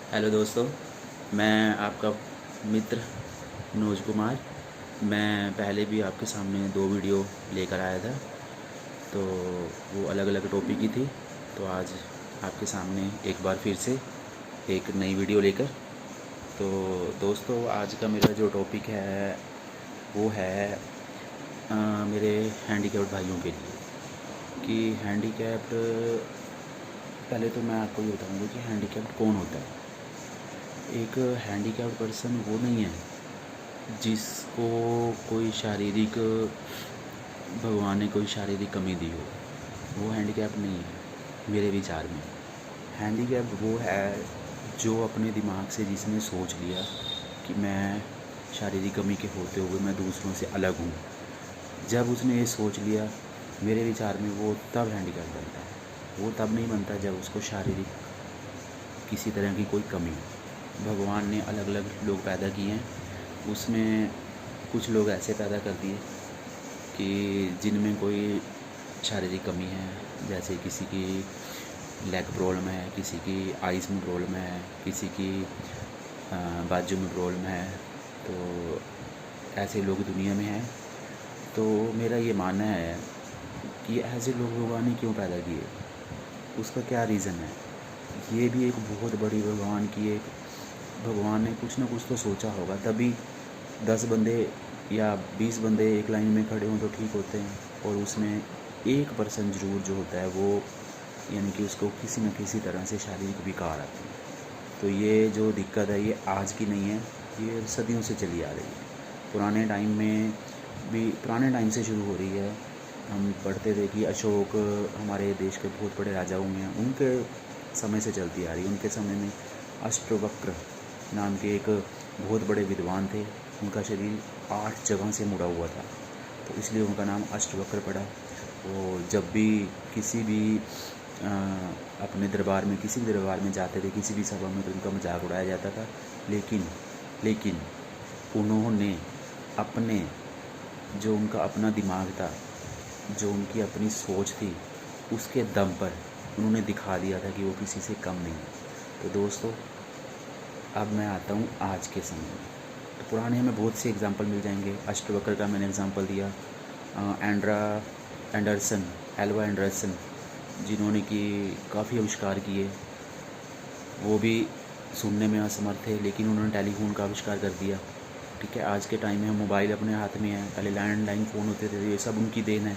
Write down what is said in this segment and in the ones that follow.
Hello दोस्तों, मैं आपका मित्र मनोज कुमार। मैं पहले भी आपके सामने 2 वीडियो लेकर आया था, तो वो अलग अलग टॉपिक की थी। तो आज आपके सामने एक बार फिर से एक नई वीडियो लेकर। तो दोस्तों, आज का मेरा जो टॉपिक है वो है मेरे हैंडीकैप्ड भाइयों के लिए कि हैंडीकैप्ड। पहले तो मैं आपको ये बताऊंगा कि हैंडीकैप्ड कौन होता है। एक हैंडीकैप्ड पर्सन वो नहीं है जिसको कोई शारीरिक भगवान ने कोई शारीरिक कमी दी हो। वो हैंडीकैप नहीं है मेरे विचार में। हैंडीकैप वो है जो अपने दिमाग से जिसने सोच लिया कि मैं शारीरिक कमी के होते हुए मैं दूसरों से अलग हूँ। जब उसने ये सोच लिया, मेरे विचार में वो तब हैंडीकैप बनता है। वो तब नहीं बनता जब उसको शारीरिक किसी तरह की कोई कमी हो। भगवान ने अलग अलग लोग पैदा किए हैं, उसमें कुछ लोग ऐसे पैदा कर दिए कि जिनमें कोई शारीरिक कमी है, जैसे किसी की लेग प्रॉब्लम है, किसी की आइज़ में प्रॉब्लम है, किसी की बाजू में प्रॉब्लम है। तो ऐसे लोग दुनिया में हैं। तो मेरा ये मानना है कि ऐसे लोग भगवान ने क्यों पैदा किए, उसका क्या रीज़न है। ये भी एक बहुत बड़ी भगवान ने कुछ ना कुछ तो सोचा होगा, तभी 10 बंदे या 20 बंदे एक लाइन में खड़े हों तो ठीक होते हैं, और उसमें एक पर्सन ज़रूर जो होता है वो, यानी कि उसको किसी न किसी तरह से शारीरिक विकार आते हैं। तो ये जो दिक्कत है ये आज की नहीं है, ये सदियों से चली आ रही है। पुराने टाइम से शुरू हो रही है। हम पढ़ते थे कि अशोक हमारे देश के बहुत बड़े राजा हुए हैं, उनके समय से चलती आ रही है। उनके समय में अष्टवक्र नाम के एक बहुत बड़े विद्वान थे। उनका शरीर 8 जगह से मुड़ा हुआ था, तो इसलिए उनका नाम अष्टवक्र पड़ा। और जब भी किसी भी अपने दरबार में किसी भी दरबार में जाते थे, किसी भी सभा में, तो उनका मजाक उड़ाया जाता था। लेकिन उन्होंने अपने जो उनका अपना दिमाग था, जो उनकी अपनी सोच थी, उसके दम पर उन्होंने दिखा दिया था कि वो किसी से कम नहीं है। तो दोस्तों, अब मैं आता हूँ आज के समय में। तो पुराने हमें बहुत से एग्ज़ाम्पल मिल जाएंगे। अष्टवक्र का मैंने एग्ज़ाम्पल दिया। एल्वा एंडरसन, जिन्होंने कि काफ़ी आविष्कार किए, वो भी सुनने में असमर्थ थे, लेकिन उन्होंने टेलीफोन का आविष्कार कर दिया। ठीक है, आज के टाइम में हम मोबाइल अपने हाथ में है, पहले लैंडलाइन फ़ोन होते थे, ये सब उनकी देन है।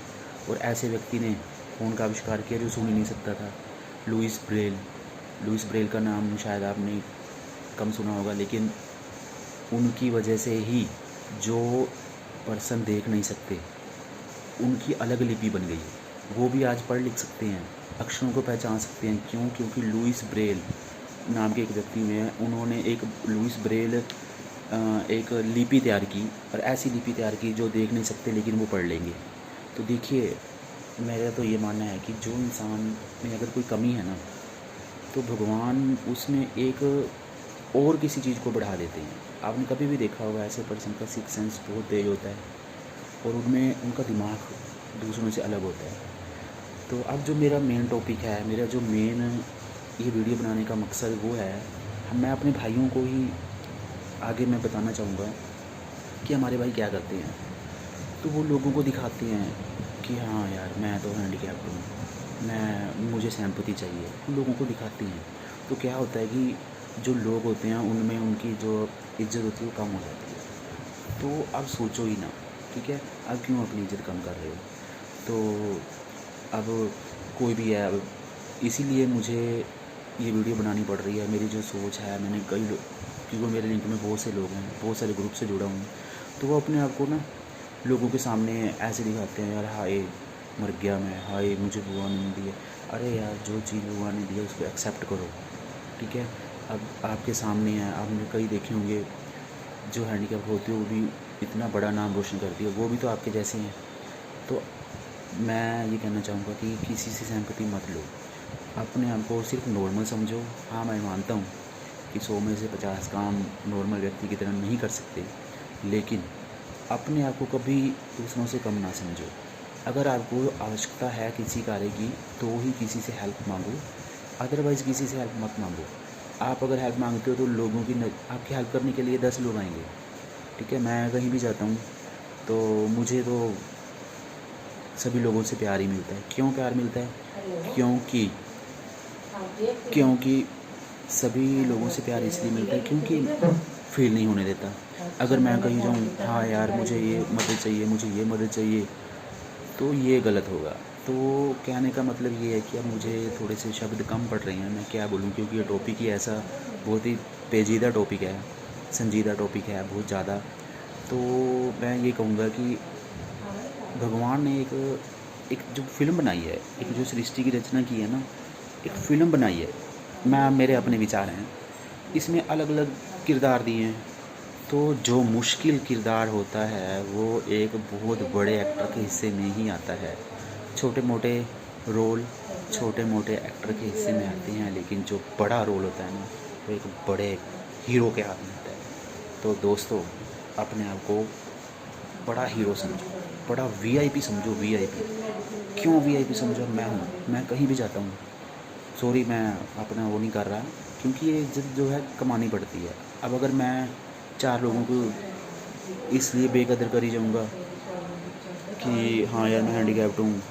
और ऐसे व्यक्ति ने फ़ोन का आविष्कार किया जो सुन ही नहीं सकता था, लुइस ब्रेल का नाम शायद आपने कम सुना होगा, लेकिन उनकी वजह से ही जो पर्सन देख नहीं सकते, उनकी अलग लिपि बन गई। वो भी आज पढ़ लिख सकते हैं, अक्षरों को पहचान सकते हैं। क्यों? क्योंकि लुइस ब्रेल नाम के एक व्यक्ति में उन्होंने लुइस ब्रेल एक लिपि तैयार की, और ऐसी लिपि तैयार की जो देख नहीं सकते लेकिन वो पढ़ लेंगे। तो देखिए, मेरा तो ये मानना है कि जो इंसान में अगर कोई कमी है ना, तो भगवान उसमें एक और किसी चीज़ को बढ़ा देते हैं। आपने कभी भी देखा होगा ऐसे पर्सन का सिक्स सेंस बहुत तेज होता है, और उनमें उनका दिमाग दूसरों से अलग होता है। तो अब जो मेरा मेन टॉपिक है, मेरा जो मेन ये वीडियो बनाने का मकसद वो है, मैं अपने भाइयों को ही आगे मैं बताना चाहूँगा कि हमारे भाई क्या करते हैं। तो वो लोगों को दिखाते हैं कि हाँ यार, मैं तो हैंडीकैप्ड हूँ, मुझे सिंपैथी चाहिए, उन लोगों को दिखाते हैं। तो क्या होता है कि जो लोग होते हैं उनमें उनकी जो इज़्ज़त होती है वो कम हो जाती है। तो अब सोचो ही ना, ठीक है, अब क्यों अपनी इज़्ज़त कम कर रहे हो। तो अब कोई भी है, अब इसीलिए मुझे ये वीडियो बनानी पड़ रही है। मेरी जो सोच है, मैंने क्योंकि मेरे लिंक में बहुत से लोग हैं, बहुत सारे ग्रुप से जुड़ा हूँ, तो वो अपने आप को ना लोगों के सामने ऐसे दिखाते हैं, यार हाय मर गया मैं, हाय मुझे भगवान ने दी है। अरे यार, जो चीज़ भगवान ने दी है उसको एक्सेप्ट करो, ठीक है। अब आपके सामने है, आपने कई देखे होंगे जो हैंडीकैप होते हो, वो भी इतना बड़ा नाम रोशन करती है, वो भी तो आपके जैसे हैं। तो मैं ये कहना चाहूँगा कि किसी से सिंपैथी मत लो, अपने आप को सिर्फ नॉर्मल समझो। हाँ, मैं मानता हूँ कि 100 में से 50 काम नॉर्मल व्यक्ति की तरह नहीं कर सकते, लेकिन अपने आप को कभी दूसरों से कम ना समझो। अगर आपको आवश्यकता है किसी कार्य की, तो ही किसी से हेल्प मांगो, अदरवाइज़ किसी से हेल्प मत मांगो। आप अगर हेल्प मांगते हो तो लोगों की आपकी हेल्प करने के लिए 10 लोग आएंगे, ठीक है। मैं कहीं भी जाता हूँ तो मुझे तो सभी लोगों से प्यार ही मिलता है। क्यों प्यार मिलता है? क्योंकि सभी लोगों से प्यार इसलिए मिलता है क्योंकि फील नहीं होने देता। अगर मैं कहीं जाऊँ, हाँ यार मुझे ये मदद चाहिए, मुझे ये मदद चाहिए, तो ये गलत होगा। तो कहने का मतलब ये है कि अब मुझे थोड़े से शब्द कम पड़ रहे हैं, मैं क्या बोलूँ, क्योंकि ये टॉपिक ही ऐसा बहुत ही पेचीदा टॉपिक है, संजीदा टॉपिक है बहुत ज़्यादा। तो मैं ये कहूँगा कि भगवान ने एक जो फ़िल्म बनाई है, एक जो सृष्टि की रचना की है ना, एक फ़िल्म बनाई है। मैं मेरे अपने विचार हैं, इसमें अलग अलग किरदार दिए हैं। तो जो मुश्किल किरदार होता है वो एक बहुत बड़े एक्टर के हिस्से में ही आता है। छोटे मोटे रोल छोटे मोटे एक्टर के हिस्से में आते हैं, लेकिन जो बड़ा रोल होता है ना, वो एक बड़े हीरो के हाथ में होता है। तो दोस्तों, अपने आप को बड़ा हीरो समझो, बड़ा वीआईपी समझो। वीआईपी क्यों वीआईपी समझो? मैं कहीं भी जाता हूँ, सॉरी मैं अपना वो नहीं कर रहा, क्योंकि ये इज़्ज़त जो है कमानी पड़ती है। अब अगर मैं 4 लोगों को इसलिए बेकदर करी जाऊँगा कि हाँ यार मैं हैंडीकैप्ड हूँ,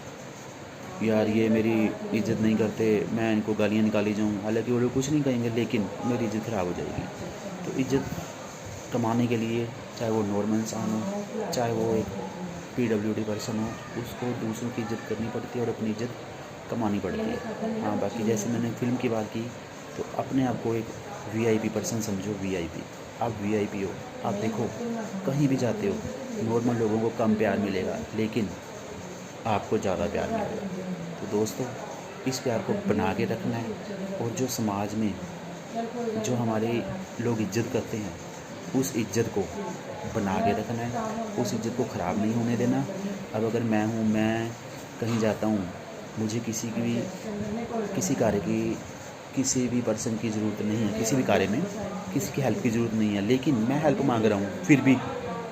यार ये मेरी इज़्ज़त नहीं करते, मैं इनको गालियाँ निकाली जाऊँ, हालांकि वो लोग कुछ नहीं कहेंगे, लेकिन मेरी इज़्ज़त ख़राब हो जाएगी। तो इज़्ज़त कमाने के लिए, चाहे वो नॉर्मल इंसान हो, चाहे वो एक पीडब्ल्यूडी पर्सन हो, उसको दूसरों की इज़्ज़त करनी पड़ती है और अपनी इज़्ज़त कमानी पड़ती है। हाँ, बाकी जैसे मैंने फ़िल्म की बात की, तो अपने आप को एक वीआईपी पर्सन समझो। वीआईपी, आप वीआईपी हो। आप देखो, कहीं भी जाते हो, नॉर्मल लोगों को कम प्यार मिलेगा, लेकिन आपको ज़्यादा प्यार मिलेगा। तो दोस्तों, इस प्यार को बना के रखना है, और जो समाज में जो हमारे लोग इज़्ज़त करते हैं, उस इज़्ज़त को बना के रखना है, उस इज़्ज़त को ख़राब नहीं होने देना। अब अगर मैं कहीं जाता हूँ, मुझे किसी कार्य की, किसी भी पर्सन की ज़रूरत नहीं है, किसी भी कार्य में किसी की हेल्प की ज़रूरत नहीं है, लेकिन मैं हेल्प मांग रहा हूँ फिर भी,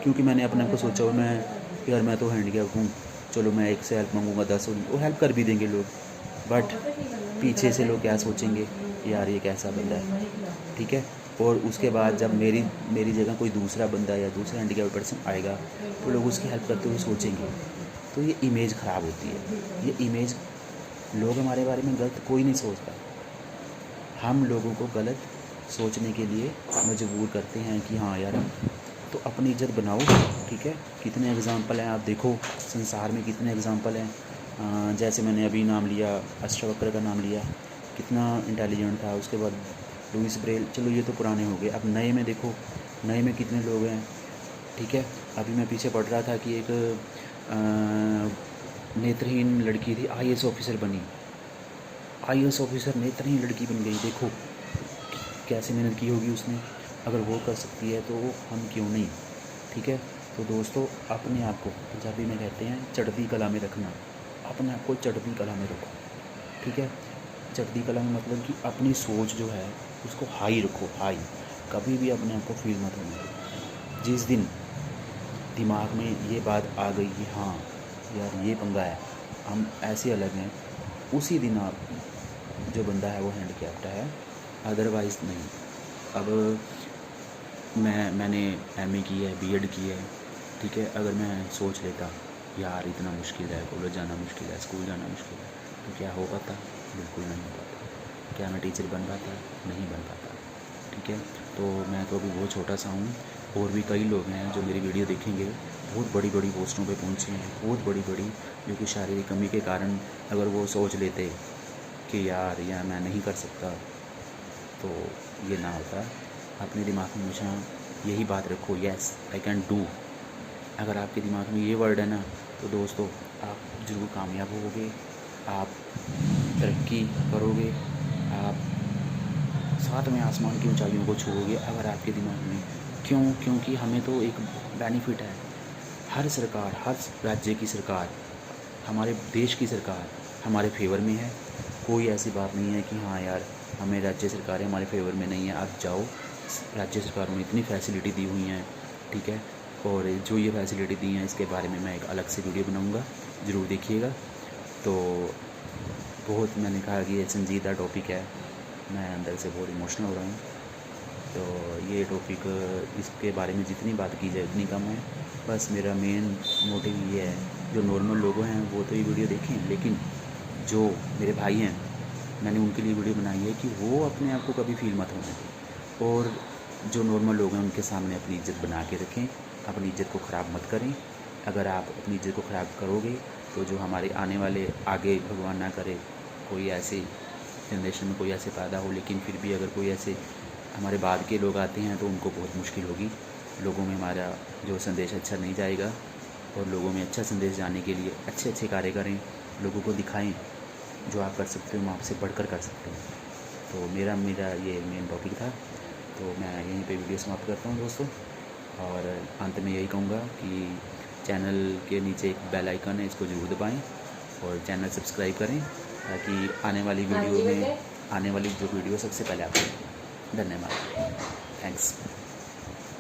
क्योंकि मैंने अपने आप को सोचा हो मैं तो हैंडीकैप्ड हूँ, चलो मैं एक से हेल्प मांगूंगा 10 वो हेल्प कर भी देंगे लोग। बट पीछे से लोग क्या सोचेंगे, यार ये कैसा बंदा है, ठीक है। और उसके बाद जब मेरी जगह कोई दूसरा बंदा या दूसरा हैंडीकैप्ड पर्सन आएगा, तो लोग उसकी हेल्प करते हुए सोचेंगे, तो ये इमेज ख़राब होती है। ये इमेज, लोग हमारे बारे में गलत कोई नहीं सोचता, हम लोगों को गलत सोचने के लिए मजबूर करते हैं कि हाँ यार, तो अपनी इज़्ज़त बनाओ, ठीक है। कितने एग्ज़ाम्पल हैं, आप देखो संसार में कितने एग्ज़ाम्पल हैं। जैसे मैंने अभी नाम लिया, अष्टवक्र का नाम लिया, कितना इंटेलिजेंट था। उसके बाद लुइस ब्रेल, चलो ये तो पुराने हो गए। अब नए में देखो, नए में कितने लोग हैं, ठीक है। अभी मैं पीछे पढ़ रहा था कि एक नेत्रहीन लड़की थी, आईएएस ऑफिसर बनी। आईएएस ऑफिसर नेत्रहीन लड़की बन गई। देखो कैसे मेहनत की होगी उसने, अगर वो कर सकती है तो हम क्यों नहीं, ठीक है। तो दोस्तों, अपने आप को, पंजाबी में कहते हैं चढ़ती कला में रखना, अपने आप को चढ़ती कला में रखो, ठीक है। चढ़ती कला में मतलब कि अपनी सोच जो है उसको हाई रखो, हाई। कभी भी अपने आप को फील मत होने दो। जिस दिन दिमाग में ये बात आ गई कि हाँ यार ये पंगा है, हम ऐसे अलग हैं, उसी दिन आप, जो बंदा है वो हैंडीकैप्ड है, अदरवाइज़ नहीं। अब मैंने एमए की है, बीएड की है, ठीक है। अगर मैं सोच लेता यार इतना मुश्किल है, कॉलेज जाना मुश्किल है, स्कूल जाना मुश्किल है, तो क्या हो पाता? बिल्कुल नहीं हो पाता। क्या मैं टीचर बन पाता? नहीं बन पाता, ठीक है। तो मैं तो अभी बहुत छोटा सा हूँ, और भी कई लोग हैं जो मेरी वीडियो देखेंगे, बहुत बड़ी बड़ी पोस्टों पे पहुँचे हैं, बहुत बड़ी बड़ी, जो कि शारीरिक कमी के कारण अगर वो सोच लेते कि यार मैं नहीं कर सकता, तो ये ना होता। अपने दिमाग में हमेशा यही बात रखो, यस आई कैन डू। अगर आपके दिमाग में ये वर्ड है ना, तो दोस्तों आप ज़रूर कामयाब होगे, आप तरक्की करोगे, आप सातवें आसमान की ऊंचाइयों को छूओगे अगर आपके दिमाग में। क्योंकि हमें तो एक बेनिफिट है, हर सरकार, हर राज्य की सरकार, हमारे देश की सरकार हमारे फेवर में है। कोई ऐसी बात नहीं है कि हाँ यार हमें राज्य सरकारें हमारे फेवर में नहीं है। आप जाओ, राज्य सरकारों ने इतनी फैसिलिटी दी हुई हैं, ठीक है। और जो ये फैसिलिटी दी हैं इसके बारे में मैं एक अलग से वीडियो बनाऊंगा, ज़रूर देखिएगा। तो बहुत, मैंने कहा कि ये संजीदा टॉपिक है, मैं अंदर से बहुत इमोशनल हो रहा हूँ। तो ये टॉपिक, इसके बारे में जितनी बात की जाए उतनी कम है। बस मेरा मेन मोटिव ये है, जो नॉर्मल लोग हैं वो तो ये वीडियो देखें, लेकिन जो मेरे भाई हैं, मैंने उनके लिए वीडियो बनाई है कि वो अपने आप को कभी फील मत होने दें, और जो नॉर्मल लोग हैं उनके सामने अपनी इज़्ज़त बना के रखें, अपनी इज़्ज़त को ख़राब मत करें। अगर आप अपनी इज़्ज़त को ख़राब करोगे तो जो हमारे आने वाले, आगे भगवान ना करे कोई ऐसी जनरेशन में कोई ऐसे पैदा हो, लेकिन फिर भी अगर कोई ऐसे हमारे बाद के लोग आते हैं तो उनको बहुत मुश्किल होगी। लोगों में हमारा जो संदेश अच्छा नहीं जाएगा, और लोगों में अच्छा संदेश जाने के लिए अच्छे अच्छे कार्य करें, लोगों को दिखाएं जो आप कर सकते हो, आपसे बढ़कर कर सकते हो। तो मेरा ये मेन टॉपिक था। तो मैं यहीं पे वीडियो समाप्त करता हूँ दोस्तों, और अंत में यही कहूँगा कि चैनल के नीचे एक बेल आइकन है, इसको ज़रूर दबाएं और चैनल सब्सक्राइब करें, ताकि आने वाली वीडियो में, आने वाली जो वीडियो सबसे पहले आपको। धन्यवाद, थैंक्स।